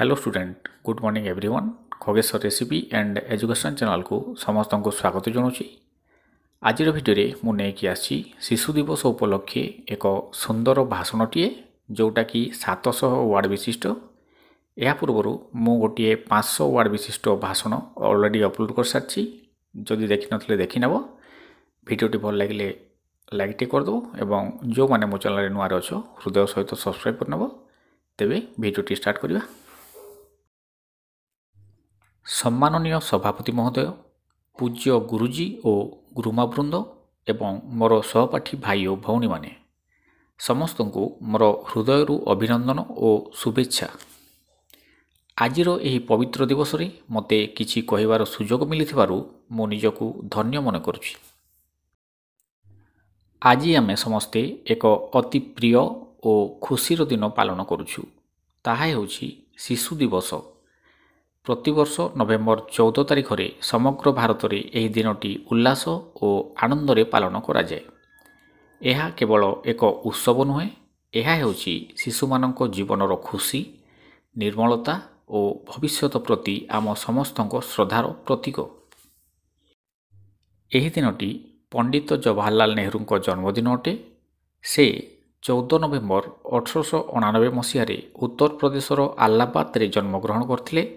Hello student good morning everyone Khageshwar recipe and education channel को समस्त को स्वागत जनाऊँगी। आज भिडियो मु नहीं आसी शिशु दिवस उपलक्षे एक सुंदर भाषणटीए जोटा कि 700 वार्ड विशिष्ट। या पूर्व मु गोटे 500 वार्ड विशिष्ट भाषण ऑलरेडी अपलोड कर सारी। जदि देखि नथिले देखि नेब। भिडियोटी भल लगे लाइक करदेव और जो मैंने मो चैनल नुआ अच्छो हृदय सहित सब्सक्राइब करनेब। तेबे भिडियोटी स्टार्ट करिया। सम्माननीय सभापति महोदय, पूज्य गुरुजी और गुरुमावृंद एवं मोर सहपाठी भाई और भौणी माने समस्त को मोर हृदय अभिनंदन और शुभेच्छा। आजिर यही पवित्र दिवस रे मते किछि कहिवार सुजोग मिलिथिबारु मो निजकु धन्य मन करुछि। आज आमे समस्ते एक अति प्रिय और खुशीर दिन पालन करुछु। ताहा हेउछि शिशु दिवस। प्रतिवर्ष नवेम्बर 14 तारिख रे समग्र भारत में यह दिनटी उल्लास और आनंद रे पालन करा जाए। यह केवल एक उत्सव नुहे, यह हेउछि शिशुमानंको जीवनर खुशी, निर्मलता और भविष्यत प्रति आम समस्तंको श्रद्धार प्रतीक। यह दिनटी पंडित जवाहरलाल नेहरू जन्मदिन अटे। से 14 नवेम्बर 1899 मसीह उत्तर प्रदेशर अलाहाबाद रे जन्मग्रहण करथिले।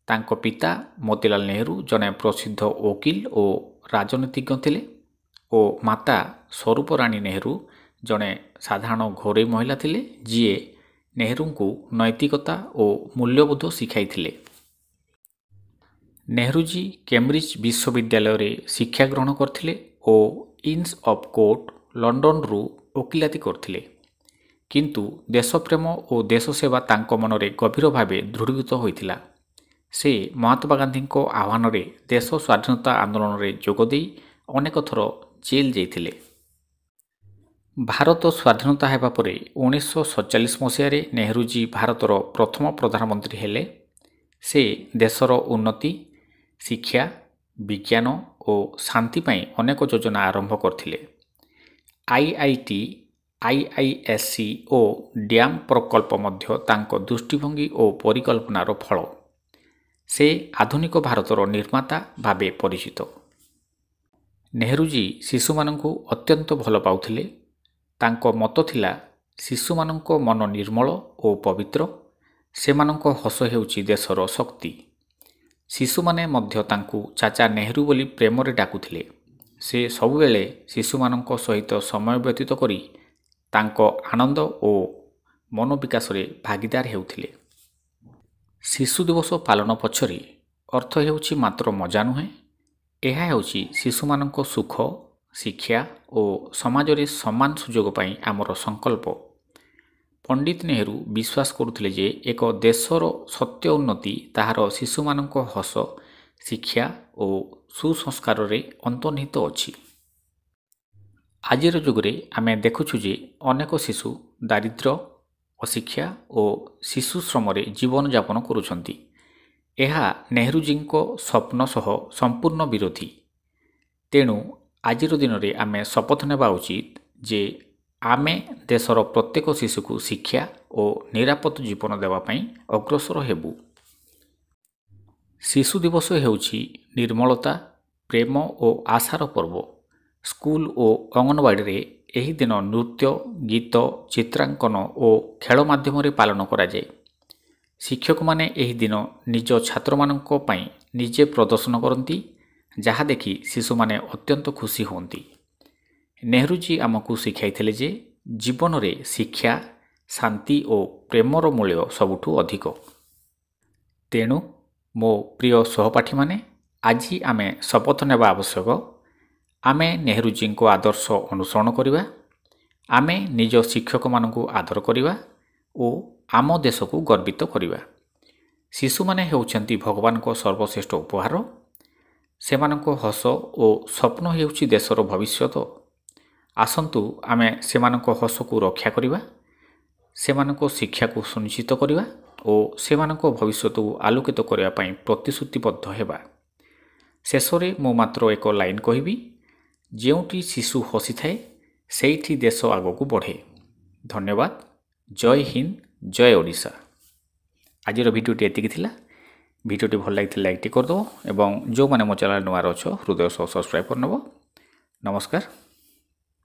तांको पिता मोतीलाल नेहरू जने प्रसिद्ध वकील और राजनीतिज्ञ थिले और माता स्वरूप रानी नेहरू जने साधारण घरोई महिला थिले जिए नेहरू को नैतिकता और मूल्यबोध शिखाई। नेहरूजी कैम्ब्रिज विश्वविद्यालय रे शिक्षा ग्रहण करथिले और इंस ऑफ कोर्ट लंडन रु वकिलाती करथिले। किंतु देशप्रेम और देश सेवा तांको मनरे गभीर भावे दृढ़ीभूत होइतिला। से महात्मा गांधी को आह्वान रे देश स्वाधीनता आंदोलन रे जोगदे अनेक थर जेल जाइथिले। भारत स्वाधीनता हेबा परे 1947 मसीह नेहरूजी भारतर प्रथम प्रधानमंत्री हेले। से देशर उन्नति, शिक्षा, विज्ञान और शांति पाई अनेक योजना आरंभ करथिले। आईआईटी, आईआईएससी और डैम प्रकल्प मध्य तांको दृष्टिभंगी और परिकल्पनार फल। से आधुनिक भारतर निर्माता भावे परिचित। नेहरूजी शिशुमानंकु अत्यंत भल पाउथिले। तांको मत थिला शिशुमानंको मन निर्मल और पवित्र। सेमानंको हस हेउछि देशर शक्ति। शिशुमाने मध्य तांकु चाचा नेहरू बोली प्रेम रे डाकुथिले। से सबुबेले शिशुमानंको सहित समय व्यतीत करी तांको आनंद और मन विकास रे भागीदार हेउथिले। शिशु दिवस पालन पछरे अर्थ हेउछि मात्र मजा नुहे, यह हेउछि शिशुमानंको सुख, शिक्षा और समाज रे समान सुजोग पाई आमर संकल्प। पंडित नेहरू विश्वास करुथिले जे एक देशर सत्य उन्नति ताहार शिशुमानंको हस, शिक्षा और सुसंस्कार रे अंतर्निहित अछि। आजिर जुगरे आमे देखुछु जे अनेक शिशु दारिद्र्य, अशिक्षा और शिशु श्रम जीवन यापन करुछंती। यह नेहरूजींको स्वप्न सह संपूर्ण विरोधी। तेणु आजिर दिन में आमे शपथ नेबा उचित जे आमे देशर प्रत्येक शिशु को शिक्षा और निरापद जीवन देवा पई अग्रसर हेबु। शिशु दिवस हेउछि निर्मलता, प्रेम और आशार पर्व। स्कूल और अंगनवाड़ी रे एही दिन नृत्य, गीत, चित्रांकन और खेल माध्यम पालन करा जाए। शिक्षक माने एही दिन निज छात्र मानक पई निजे प्रदर्शन करती, जहा देखि शिशु माने अत्यंत खुशी होती। नेहरूजी आमको शिखाई जे जीवन रे शिक्षा, शांति और प्रेमर मूल्य सबुठु अधिक। तेणु मो प्रिय सहपाठी माने आज आमे शपथ नेबा आवश्यक। आमे नेहरूजी को आदर्श अनुसरण करिबा, आमे निज शिक्षक मानकु आदर करिबा और आम देश को गर्वित करिबा। शिशु माने हेउछंती भगवान को सर्वश्रेष्ठ उपहार। सेमानंको हस और स्वप्न हेउछि देशर भविष्यत। आसंतु आमे सेमानंको हस को रक्षा करिबा, सेमानंको शिक्षा को सुनिश्चित करिबा और सेमानंको भविष्यत को आलोकित करिया पई प्रतिश्रुतिबद्ध हेबा। शेषरे मो मात्र एक लाइन कहिबी, जेउटी शिशु हसी थाए सेठी देश आगो को बढ़े। धन्यवाद। जय हिंद, जय ओडिशा। ଆଜିର ଭିଡ଼ିଓଟି ଏତିକି ଥିଲା। ଭିଡ଼ିଓଟି ଭଲ ଲାଗିଥିଲେ ଲାଇକ୍ଟି କରିଦେବ ଏବଂ ଯେଉଁମାନେ ମୋ ଚ୍ୟାନେଲ୍ ନୂଆରେ ଅଛ ହୃଦୟ ସହ ସବସ୍କ୍ରାଇବ୍ କରିନେବ। ନମସ୍କାର।